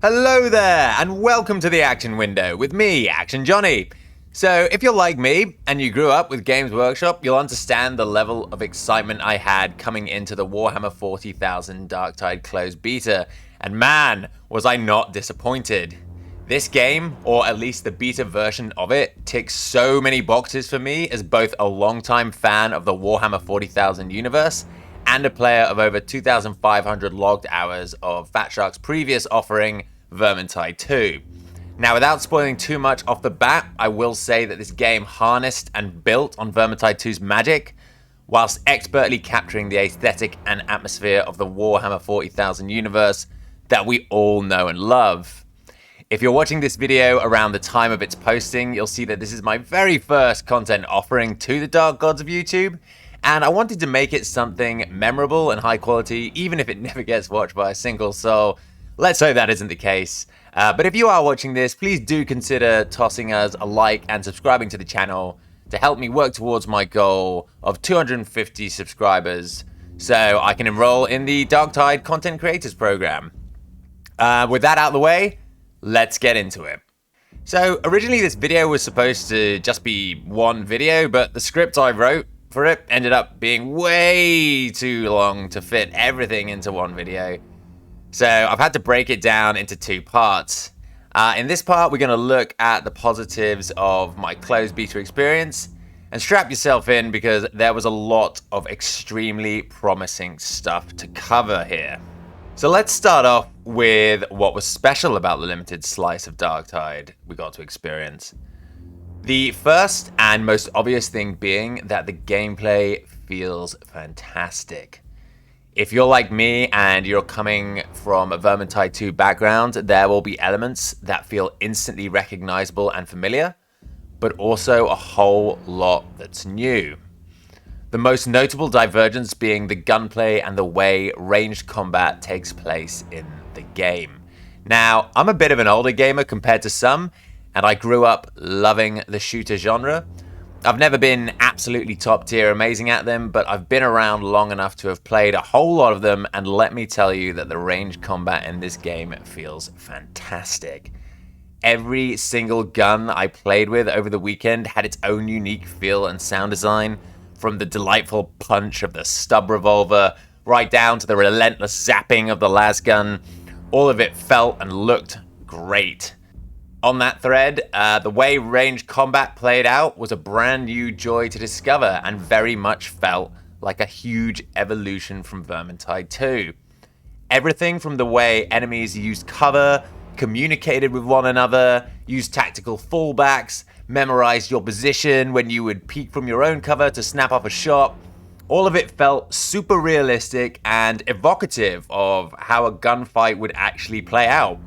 Hello there, and welcome to the Action Window with me, Action Johnny. So, if you're like me and you grew up with Games Workshop, you'll understand the level of excitement I had coming into the Warhammer 40,000 Darktide closed beta, and man, was I not disappointed. This game, or at least the beta version of it, ticks so many boxes for me as both a longtime fan of the Warhammer 40,000 universe and a player of over 2,500 logged hours of Fatshark's previous offering, Vermintide 2. Now, without spoiling too much off the bat, I will say that this game harnessed and built on Vermintide 2's magic, whilst expertly capturing the aesthetic and atmosphere of the Warhammer 40,000 universe that we all know and love. If you're watching this video around the time of its posting, you'll see that this is my very first content offering to the Dark Gods of YouTube, and I wanted to make it something memorable and high quality, even if it never gets watched by a single soul. Let's hope that isn't the case. But if you are watching this, please do consider tossing us a like and subscribing to the channel to help me work towards my goal of 250 subscribers so I can enroll in the Darktide Content Creators Program. With that out of the way, let's get into it. So originally this video was supposed to just be one video, but the script I wrote for it ended up being way too long to fit everything into one video. So I've had to break it down into two parts. In this part, we're going to look at the positives of my closed beta experience, and strap yourself in because there was a lot of extremely promising stuff to cover here. So let's start off with what was special about the limited slice of Darktide we got to experience. The first and most obvious thing being that the gameplay feels fantastic. If you're like me and you're coming from a Vermintide 2 background, there will be elements that feel instantly recognizable and familiar, but also a whole lot that's new. The most notable divergence being the gunplay and the way ranged combat takes place in the game. Now, I'm a bit of an older gamer compared to some, and I grew up loving the shooter genre. I've never been absolutely top tier amazing at them, but I've been around long enough to have played a whole lot of them, and let me tell you that the ranged combat in this game feels fantastic. Every single gun I played with over the weekend had its own unique feel and sound design, from the delightful punch of the stub revolver right down to the relentless zapping of the lasgun. All of it felt and looked great. On that thread, the way ranged combat played out was a brand new joy to discover and very much felt like a huge evolution from Vermintide 2. Everything from the way enemies used cover, communicated with one another, used tactical fallbacks, memorized your position when you would peek from your own cover to snap off a shot, all of it felt super realistic and evocative of how a gunfight would actually play out.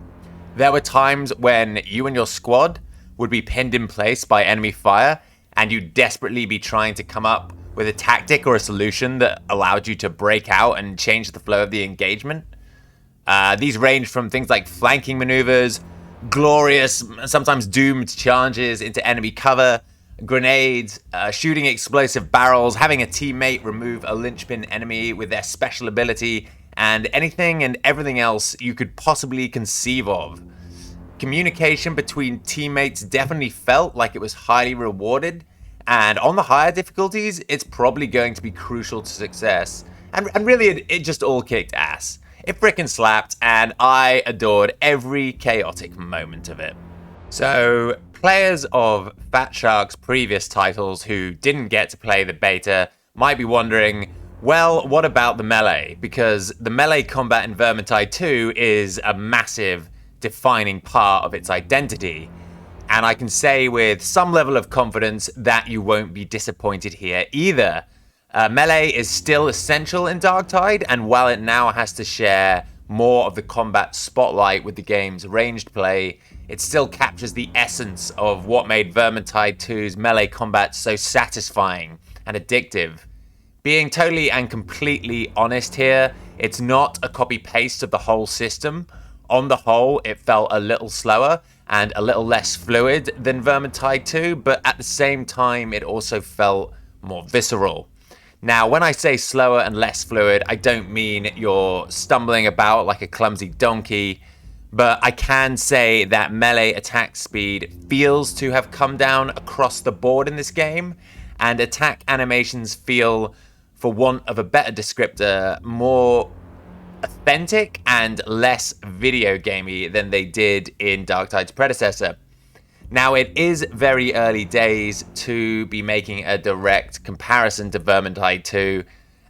There were times when you and your squad would be pinned in place by enemy fire, and you'd desperately be trying to come up with a tactic or a solution that allowed you to break out and change the flow of the engagement. These ranged from things like flanking maneuvers, glorious, sometimes doomed challenges into enemy cover, grenades, shooting explosive barrels, having a teammate remove a linchpin enemy with their special ability, and anything and everything else you could possibly conceive of. Communication between teammates definitely felt like it was highly rewarded, and on the higher difficulties, it's probably going to be crucial to success. And really, it just all kicked ass. It frickin' slapped, and I adored every chaotic moment of it. So, players of Fatshark's previous titles who didn't get to play the beta might be wondering, well, what about the melee? Because the melee combat in Vermintide 2 is a massive defining part of its identity. And I can say with some level of confidence that you won't be disappointed here either. Melee is still essential in Darktide, and while it now has to share more of the combat spotlight with the game's ranged play, it still captures the essence of what made Vermintide 2's melee combat so satisfying and addictive. Being totally and completely honest here, it's not a copy-paste of the whole system. On the whole, it felt a little slower and a little less fluid than Vermintide 2, but at the same time, it also felt more visceral. Now, when I say slower and less fluid, I don't mean you're stumbling about like a clumsy donkey, But I can say that melee attack speed feels to have come down across the board in this game, and attack animations feel, for want of a better descriptor, more authentic and less video gamey than they did in Darktide's predecessor. Now, it is very early days to be making a direct comparison to Vermintide 2,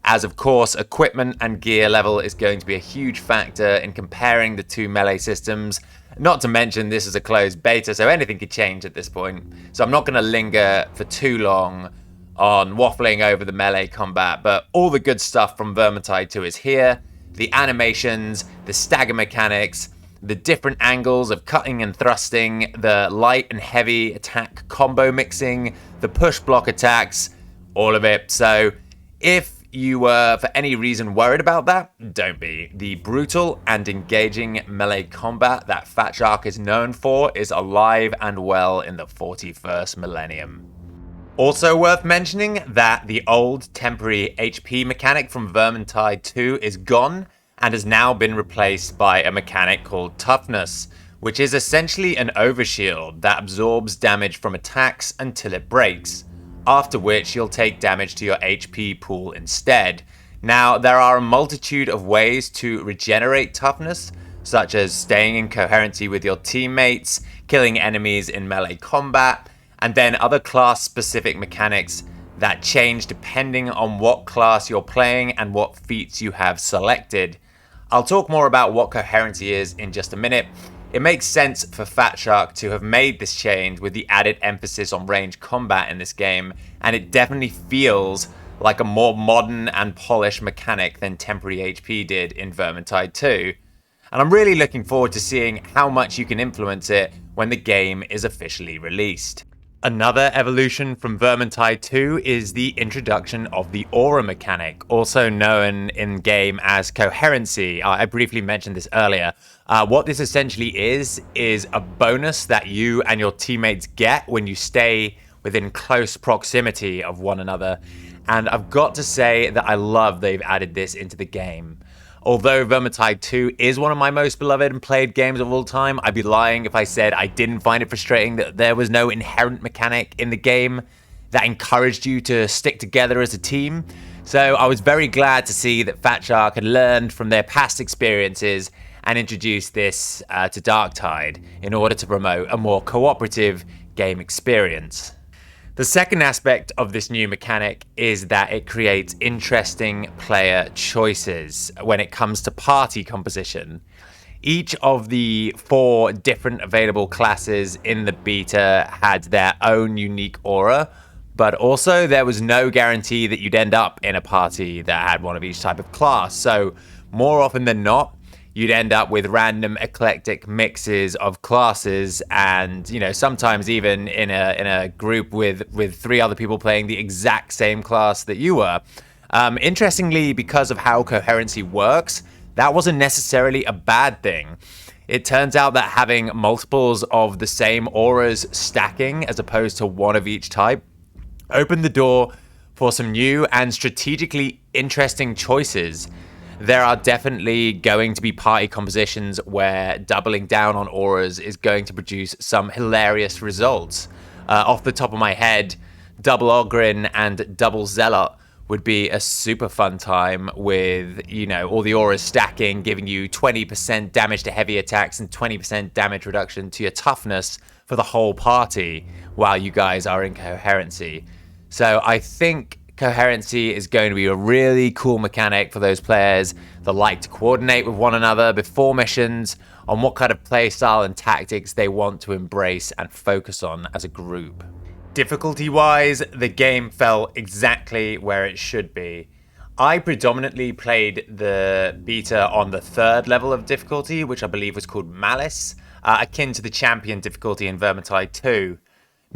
as of course equipment and gear level is going to be a huge factor in comparing the two melee systems. Not to mention this is a closed beta, so anything could change at this point. So I'm not going to linger for too long on waffling over the melee combat, but all the good stuff from Vermintide 2 is here. The animations, the stagger mechanics, the different angles of cutting and thrusting, the light and heavy attack combo mixing, the push block attacks, all of it. So if you were for any reason worried about that, don't be. The brutal and engaging melee combat that Fat Shark is known for is alive and well in the 41st millennium. Also worth mentioning that the old temporary HP mechanic from Vermintide 2 is gone and has now been replaced by a mechanic called Toughness, which is essentially an overshield that absorbs damage from attacks until it breaks, after which you'll take damage to your HP pool instead. Now, there are a multitude of ways to regenerate toughness, such as staying in coherency with your teammates, killing enemies in melee combat, and then other class-specific mechanics that change depending on what class you're playing and what feats you have selected. I'll talk more about what coherency is in just a minute. It makes sense for Fat Shark to have made this change with the added emphasis on range combat in this game, and it definitely feels like a more modern and polished mechanic than temporary HP did in Vermintide 2. And I'm really looking forward to seeing how much you can influence it when the game is officially released. Another evolution from Vermintide 2 is the introduction of the aura mechanic, also known in-game as coherency. I briefly mentioned this earlier. What this essentially is a bonus that you and your teammates get when you stay within close proximity of one another. And I've got to say that I love they've added this into the game. Although Vermintide 2 is one of my most beloved and played games of all time, I'd be lying if I said I didn't find it frustrating that there was no inherent mechanic in the game that encouraged you to stick together as a team. So I was very glad to see that Fat Shark had learned from their past experiences and introduced this to Darktide in order to promote a more cooperative game experience. The second aspect of this new mechanic is that it creates interesting player choices when it comes to party composition. Each of the 4 different available classes in the beta had their own unique aura, but also there was no guarantee that you'd end up in a party that had one of each type of class. So more often than not, you'd end up with random eclectic mixes of classes, and sometimes even in a group with 3 other people playing the exact same class that you were. Interestingly, because of how coherency works, that wasn't necessarily a bad thing. It turns out that having multiples of the same auras stacking as opposed to one of each type opened the door for some new and strategically interesting choices. There are definitely going to be party compositions where doubling down on auras is going to produce some hilarious results. Off the top of my head, Double Ogren and Double Zealot would be a super fun time with, all the auras stacking, giving you 20% damage to heavy attacks and 20% damage reduction to your toughness for the whole party while you guys are in coherency. So I think coherency is going to be a really cool mechanic for those players that like to coordinate with one another before missions on what kind of playstyle and tactics they want to embrace and focus on as a group. Difficulty-wise, the game fell exactly where it should be. I predominantly played the beta on the 3rd level of difficulty, which I believe was called Malice, akin to the champion difficulty in Vermintide 2.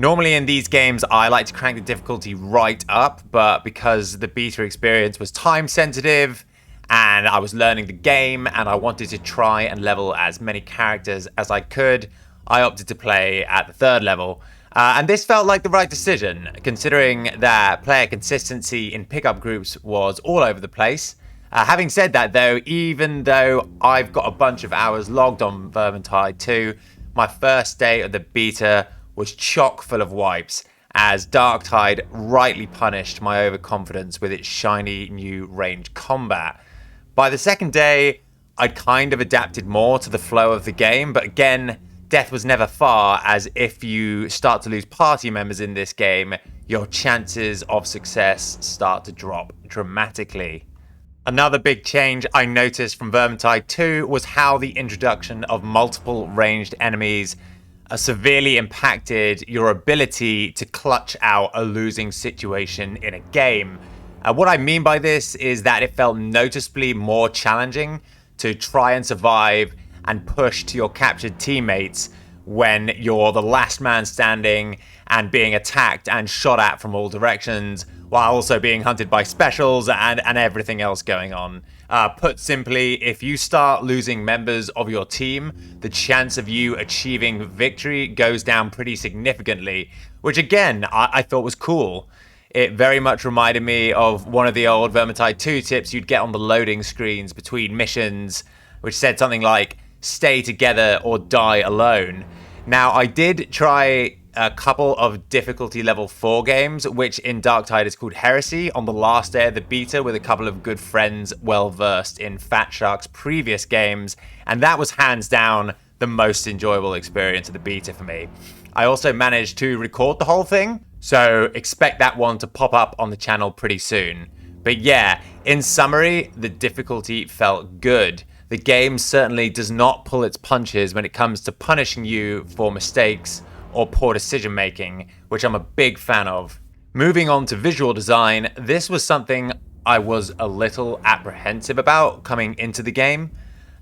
Normally in these games, I like to crank the difficulty right up, but because the beta experience was time sensitive and I was learning the game and I wanted to try and level as many characters as I could, I opted to play at the 3rd level. And this felt like the right decision, considering that player consistency in pickup groups was all over the place. Having said that, though, even though I've got a bunch of hours logged on Vermintide 2, my first day of the beta was chock full of wipes, as Darktide rightly punished my overconfidence with its shiny new ranged combat. By the second day, I'd kind of adapted more to the flow of the game, but again, death was never far, as if you start to lose party members in this game, your chances of success start to drop dramatically. Another big change I noticed from Vermintide 2 was how the introduction of multiple ranged enemies severely impacted your ability to clutch out a losing situation in a game. What I mean by this is that it felt noticeably more challenging to try and survive and push to your captured teammates when you're the last man standing and being attacked and shot at from all directions, while also being hunted by specials and everything else going on. Put simply, if you start losing members of your team, the chance of you achieving victory goes down pretty significantly, which again, I thought was cool. It very much reminded me of one of the old Vermintide 2 tips you'd get on the loading screens between missions, which said something like, stay together or die alone. Now, I did try a couple of difficulty level 4 games, which in Darktide is called Heresy, on the last day of the beta with a couple of good friends well versed in Fat Shark's previous games, and that was hands down the most enjoyable experience of the beta for me. I also managed to record the whole thing, so expect that one to pop up on the channel pretty soon. But yeah, in summary, the difficulty felt good. The game certainly does not pull its punches when it comes to punishing you for mistakes or poor decision making, which I'm a big fan of. Moving on to visual design, this was something I was a little apprehensive about coming into the game.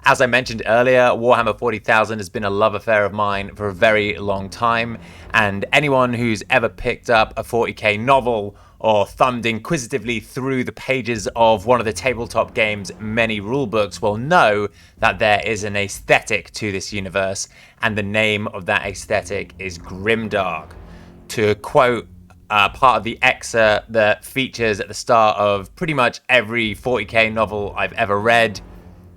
As I mentioned earlier, Warhammer 40,000 has been a love affair of mine for a very long time, and anyone who's ever picked up a 40k novel or thumbed inquisitively through the pages of one of the tabletop game's many rulebooks will know that there is an aesthetic to this universe, and the name of that aesthetic is grimdark. To quote part of the excerpt that features at the start of pretty much every 40k novel I've ever read,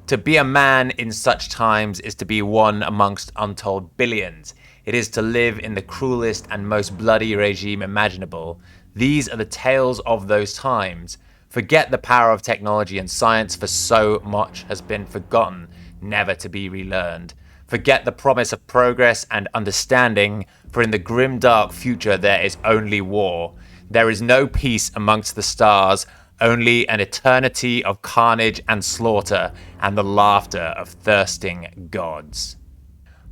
to be a man in such times is to be one amongst untold billions. It is to live in the cruelest and most bloody regime imaginable. These are the tales of those times. Forget the power of technology and science, for so much has been forgotten, never to be relearned. Forget the promise of progress and understanding, for in the grim dark future there is only war. There is no peace amongst the stars, only an eternity of carnage and slaughter, and the laughter of thirsting gods.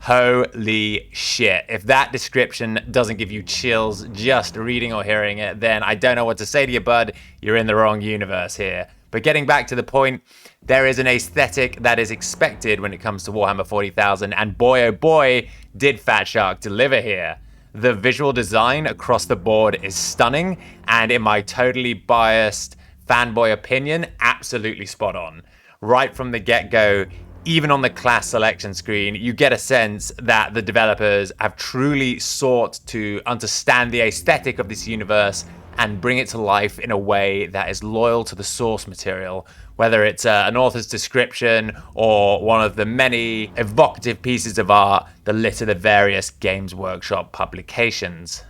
Holy shit. If that description doesn't give you chills just reading or hearing it, then I don't know what to say to you, bud. You're in the wrong universe here. But getting back to the point, there is an aesthetic that is expected when it comes to Warhammer 40,000, and boy oh boy, did Fat Shark deliver here. The visual design across the board is stunning, and in my totally biased fanboy opinion, absolutely spot on. Right from the get-go, even on the class selection screen, you get a sense that the developers have truly sought to understand the aesthetic of this universe and bring it to life in a way that is loyal to the source material, whether it's an author's description or one of the many evocative pieces of art that litter the various Games Workshop publications.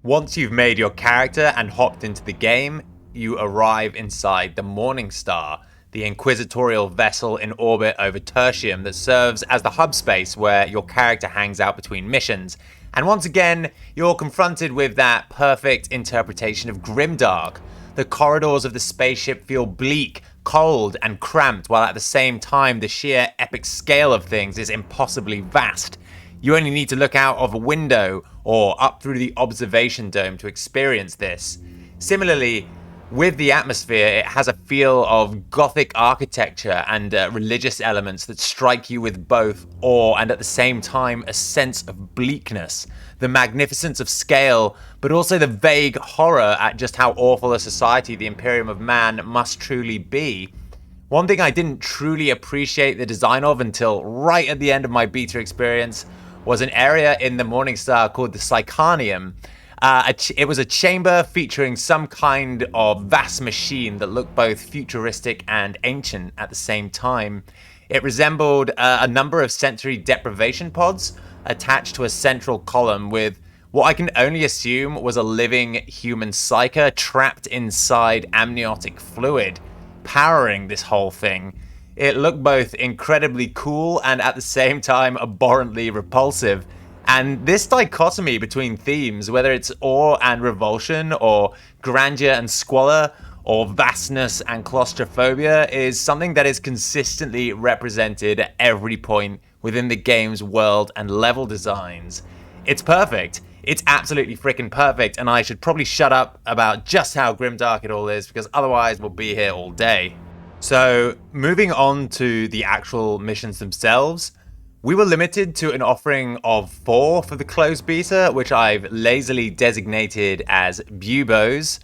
Once you've made your character and hopped into the game, you arrive inside the Morning Star, the inquisitorial vessel in orbit over Tertium that serves as the hub space where your character hangs out between missions. And once again, you're confronted with that perfect interpretation of grimdark. The corridors of the spaceship feel bleak, cold, and cramped, while at the same time the sheer epic scale of things is impossibly vast. You only need to look out of a window or up through the observation dome to experience this. Similarly, with the atmosphere, it has a feel of gothic architecture and religious elements that strike you with both awe and at the same time a sense of bleakness. The magnificence of scale, but also the vague horror at just how awful a society the Imperium of Man must truly be. One thing I didn't truly appreciate the design of until right at the end of my beta experience was an area in the Morningstar called the Psychanium. It was a chamber featuring some kind of vast machine that looked both futuristic and ancient at the same time. It resembled a number of sensory deprivation pods attached to a central column with what I can only assume was a living human psyche trapped inside amniotic fluid, powering this whole thing. It looked both incredibly cool and at the same time abhorrently repulsive. And this dichotomy between themes, whether it's awe and revulsion, or grandeur and squalor, or vastness and claustrophobia, is something that is consistently represented at every point within the game's world and level designs. It's perfect. It's absolutely freaking perfect, and I should probably shut up about just how grimdark it all is, because otherwise we'll be here all day. So, moving on to the actual missions themselves, we were limited to an offering of 4 for the closed beta, which I've lazily designated as buboes,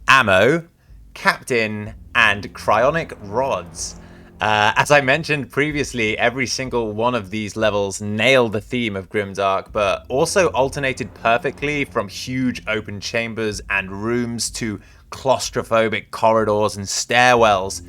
ammo, captain, and cryonic rods. As I mentioned previously, every single one of these levels nailed the theme of grimdark, but also alternated perfectly from huge open chambers and rooms to claustrophobic corridors and stairwells.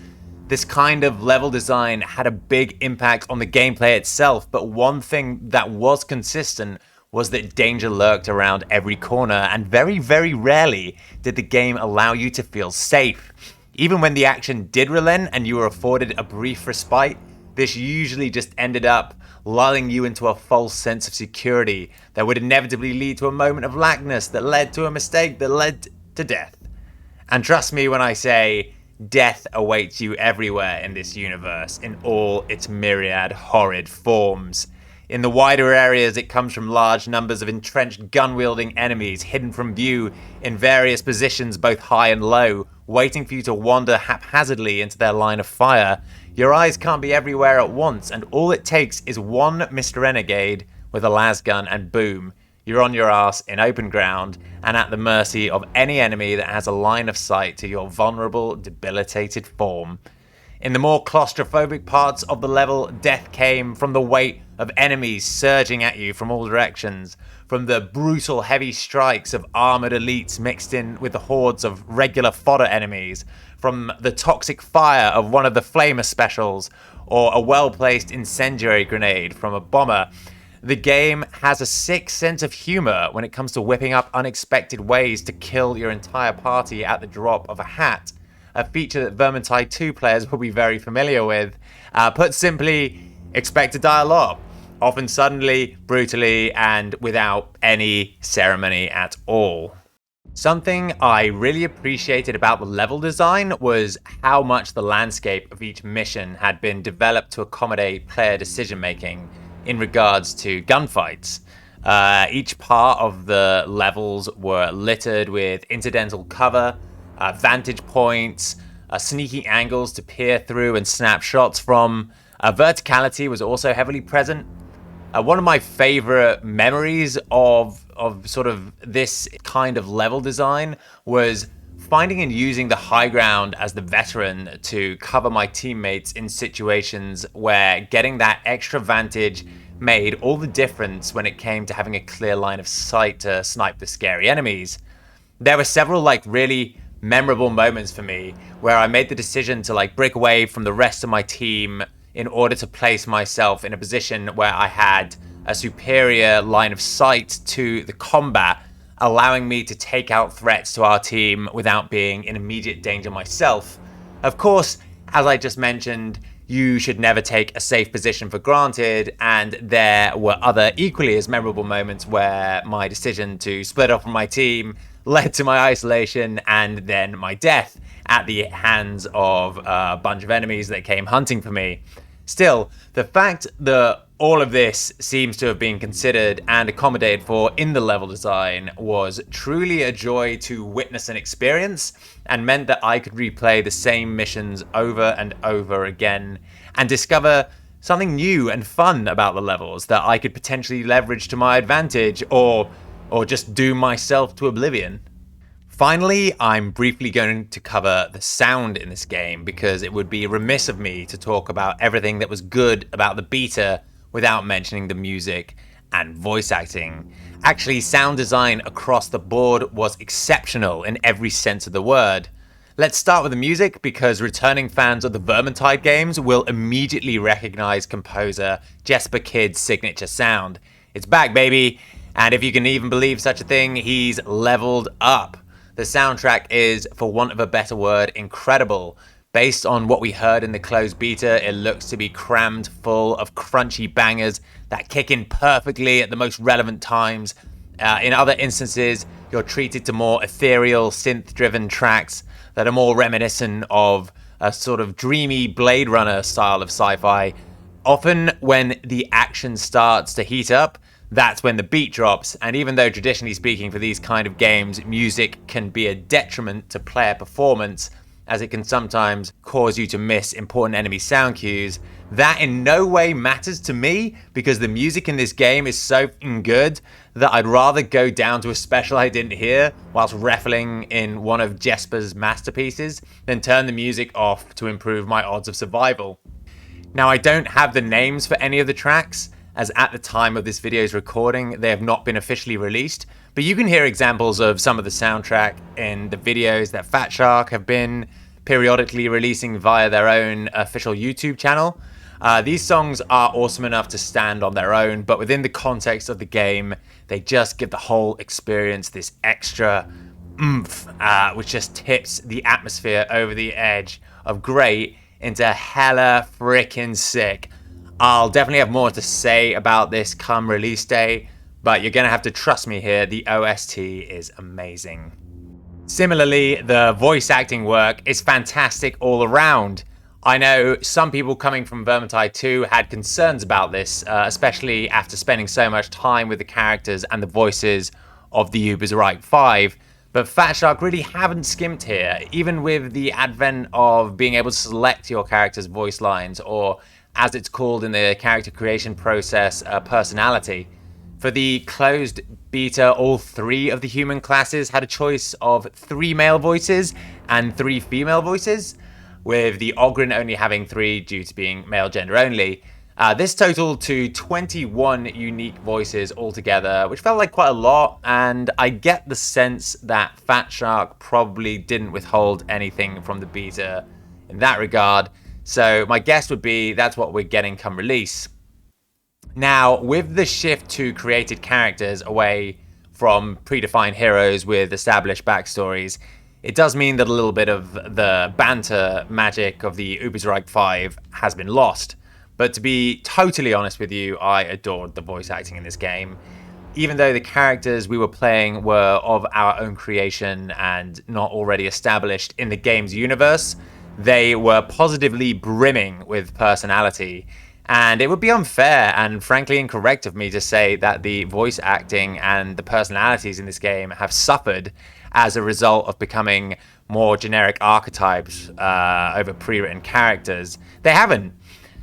This kind of level design had a big impact on the gameplay itself, but one thing that was consistent was that danger lurked around every corner, and very, very rarely did the game allow you to feel safe. Even when the action did relent and you were afforded a brief respite, this usually just ended up lulling you into a false sense of security that would inevitably lead to a moment of lackness that led to a mistake that led to death. And trust me when I say, death awaits you everywhere in this universe, in all its myriad horrid forms. In the wider areas, it comes from large numbers of entrenched gun-wielding enemies hidden from view in various positions both high and low, waiting for you to wander haphazardly into their line of fire. Your eyes can't be everywhere at once, and all it takes is one Mr. Renegade with a lasgun and boom, you're on your ass in open ground and at the mercy of any enemy that has a line of sight to your vulnerable, debilitated form. In the more claustrophobic parts of the level, death came from the weight of enemies surging at you from all directions, from the brutal heavy strikes of armored elites mixed in with the hordes of regular fodder enemies, from the toxic fire of one of the flamer specials, or a well-placed incendiary grenade from a bomber. The game has a sick sense of humor when it comes to whipping up unexpected ways to kill your entire party at the drop of a hat, a feature that Vermintide 2 players will be very familiar with. Put simply, expect to die a lot, often suddenly, brutally, and without any ceremony at all. Something I really appreciated about the level design was how much the landscape of each mission had been developed to accommodate player decision making in regards to gunfights. Each part of the levels were littered with incidental cover, vantage points, sneaky angles to peer through and snap shots from. Verticality was also heavily present. One of my favorite memories of sort of this kind of level design was finding and using the high ground as the veteran to cover my teammates in situations where getting that extra vantage made all the difference when it came to having a clear line of sight to snipe the scary enemies. There were several really memorable moments for me where I made the decision to break away from the rest of my team in order to place myself in a position where I had a superior line of sight to the combat, allowing me to take out threats to our team without being in immediate danger myself. Of course, as I just mentioned, you should never take a safe position for granted, and there were other equally as memorable moments where my decision to split off from my team led to my isolation and then my death at the hands of a bunch of enemies that came hunting for me. Still, the fact that all of this seems to have been considered and accommodated for in the level design was truly a joy to witness and experience, and meant that I could replay the same missions over and over again and discover something new and fun about the levels that I could potentially leverage to my advantage, or just doom myself to oblivion. Finally, I'm briefly going to cover the sound in this game, because it would be remiss of me to talk about everything that was good about the beta without mentioning the music and voice acting. Actually, sound design across the board was exceptional in every sense of the word. Let's start with the music, because returning fans of the Vermintide games will immediately recognize composer Jesper Kyd's signature sound. It's back, baby! And if you can even believe such a thing, he's leveled up. The soundtrack is, for want of a better word, incredible. Based on what we heard in the closed beta, it looks to be crammed full of crunchy bangers that kick in perfectly at the most relevant times. In other instances, you're treated to more ethereal, synth-driven tracks that are more reminiscent of a sort of dreamy Blade Runner style of sci-fi. Often, when the action starts to heat up, that's when the beat drops, and even though traditionally speaking for these kind of games, music can be a detriment to player performance, as it can sometimes cause you to miss important enemy sound cues, that in no way matters to me, because the music in this game is so good that I'd rather go down to a special I didn't hear whilst reveling in one of Jesper's masterpieces than turn the music off to improve my odds of survival. Now, I don't have the names for any of the tracks, as at the time of this video's recording, they have not been officially released, but you can hear examples of some of the soundtrack in the videos that Fat Shark have been periodically releasing via their own official YouTube channel. These songs are awesome enough to stand on their own, but within the context of the game, they just give the whole experience this extra oomph, which just tips the atmosphere over the edge of great into hella freaking sick. I'll definitely have more to say about this come release day, but you're going to have to trust me here, the OST is amazing. Similarly, the voice acting work is fantastic all around. I know some people coming from Vermintide 2 had concerns about this, especially after spending so much time with the characters and the voices of the Ubersreich 5, but Fat Shark really haven't skimped here, even with the advent of being able to select your character's voice lines, or as it's called in the character creation process, personality. For the closed beta, all 3 of the human classes had a choice of 3 male voices and 3 female voices, with the Ogryn only having 3 due to being male gender only. This totaled to 21 unique voices altogether, which felt like quite a lot, and I get the sense that Fat Shark probably didn't withhold anything from the beta in that regard. So my guess would be that's what we're getting come release. Now, with the shift to created characters away from predefined heroes with established backstories, it does mean that a little bit of the banter magic of the Ubersreich 5 has been lost. But to be totally honest with you, I adored the voice acting in this game. Even though the characters we were playing were of our own creation and not already established in the game's universe, they were positively brimming with personality, and it would be unfair and frankly incorrect of me to say that the voice acting and the personalities in this game have suffered as a result of becoming more generic archetypes over pre-written characters. They haven't.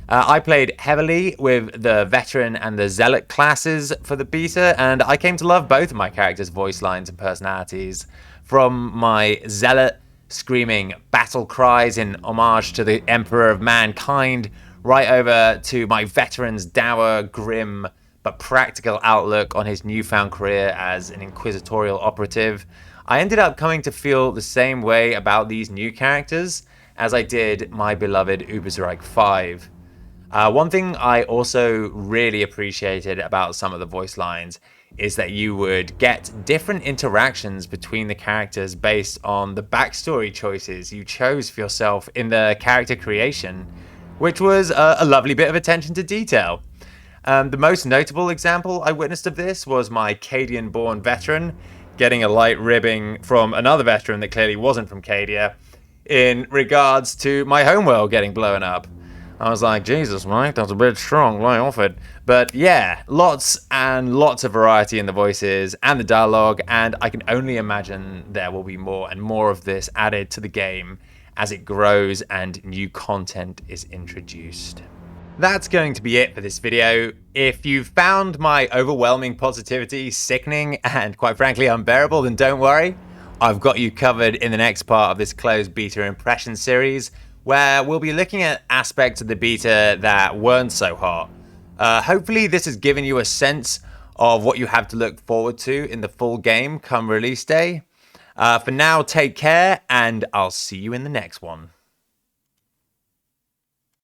I played heavily with the Veteran and the Zealot classes for the beta, and I came to love both of my characters' voice lines and personalities. From my Zealot screaming battle cries in homage to the Emperor of Mankind, right over to my Veteran's dour, grim, but practical outlook on his newfound career as an inquisitorial operative, I ended up coming to feel the same way about these new characters as I did my beloved Ubersreich 5. One thing I also really appreciated about some of the voice lines is that you would get different interactions between the characters based on the backstory choices you chose for yourself in the character creation, which was a lovely bit of attention to detail. The most notable example I witnessed of this was my Cadian-born veteran getting a light ribbing from another veteran that clearly wasn't from Cadia in regards to my homeworld getting blown up. I was like, Jesus, Mike, that's a bit strong, lay off it. But yeah, lots and lots of variety in the voices and the dialogue, and I can only imagine there will be more and more of this added to the game as it grows and new content is introduced. That's going to be it for this video. If you've found my overwhelming positivity sickening and quite frankly unbearable, then don't worry. I've got you covered in the next part of this closed beta impression series, where we'll be looking at aspects of the beta that weren't so hot. Hopefully this has given you a sense of what you have to look forward to in the full game come release day. For now, take care, and I'll see you in the next one.